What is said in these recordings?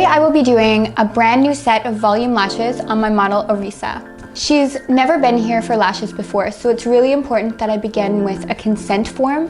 Today I will be doing a brand new set of volume lashes on my model Oressa. She's never been here for lashes before, so it's really important that I begin with a consent form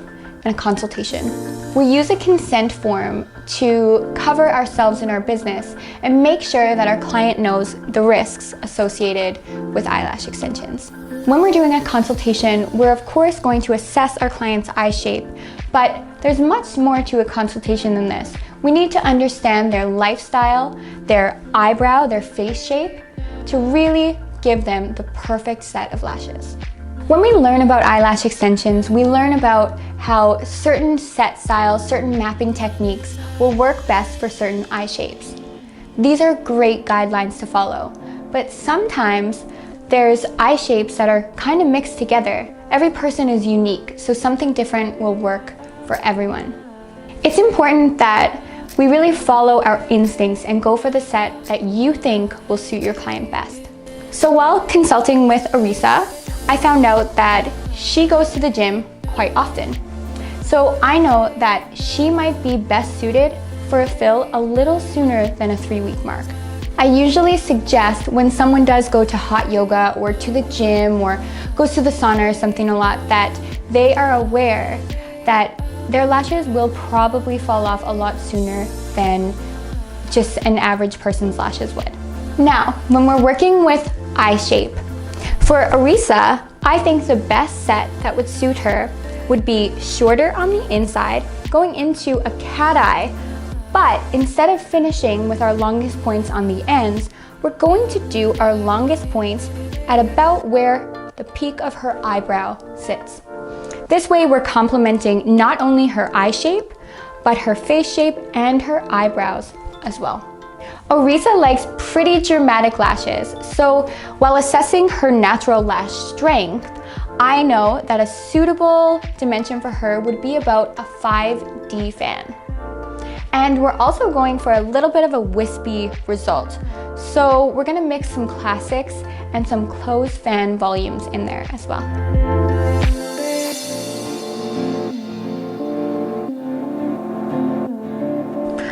and a consultation. We use a consent form to cover ourselves and our business and make sure that our client knows the risks associated with eyelash extensions. When we're doing a consultation, we're of course going to assess our client's eye shape, but there's much more to a consultation than this. We need to understand their lifestyle, their eyebrow, their face shape, to really give them the perfect set of lashes. When we learn about eyelash extensions, we learn about how certain set styles, certain mapping techniques will work best for certain eye shapes. These are great guidelines to follow, but sometimes there's eye shapes that are kind of mixed together. Every person is unique, so something different will work for everyone. It's important that we really follow our instincts and go for the set that you think will suit your client best. So while consulting with Oressa, I found out that she goes to the gym quite often. So I know that she might be best suited for a fill a little sooner than a 3-week mark. I usually suggest when someone does go to hot yoga or to the gym or goes to the sauna or something a lot, that they are aware that their lashes will probably fall off a lot sooner than just an average person's lashes would. Now, when we're working with eye shape, for Oressa, I think the best set that would suit her would be shorter on the inside, going into a cat eye, but instead of finishing with our longest points on the ends, we're going to do our longest points at about where the peak of her eyebrow sits. This way we're complementing not only her eye shape, but her face shape and her eyebrows as well. Oressa likes pretty dramatic lashes, so while assessing her natural lash strength, I know that a suitable dimension for her would be about a 5D fan. And we're also going for a little bit of a wispy result. So we're gonna mix some classics and some closed fan volumes in there as well.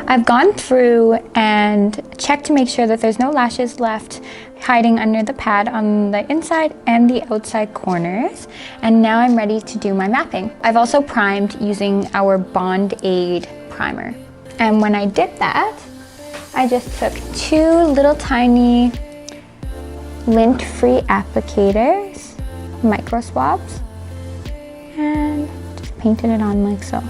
I've gone through and checked to make sure that there's no lashes left hiding under the pad on the inside and the outside corners. And now I'm ready to do my mapping. I've also primed using our Bond Aid primer. And when I did that, I just took 2 little tiny lint-free applicators, micro swabs, and just painted it on like so.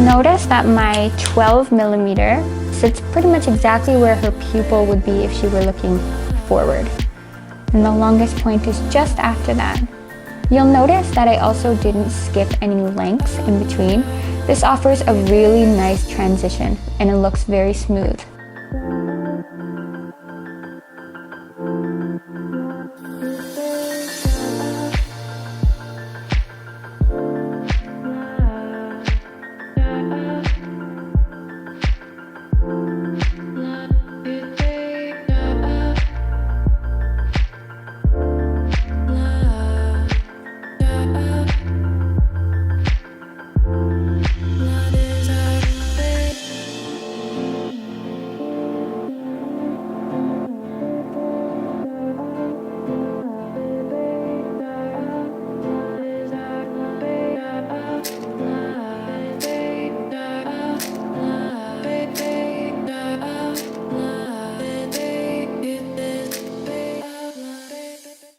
Notice that my 12mm sits pretty much exactly where her pupil would be if she were looking forward. And the longest point is just after that. You'll notice that I also didn't skip any lengths in between. This offers a really nice transition and it looks very smooth.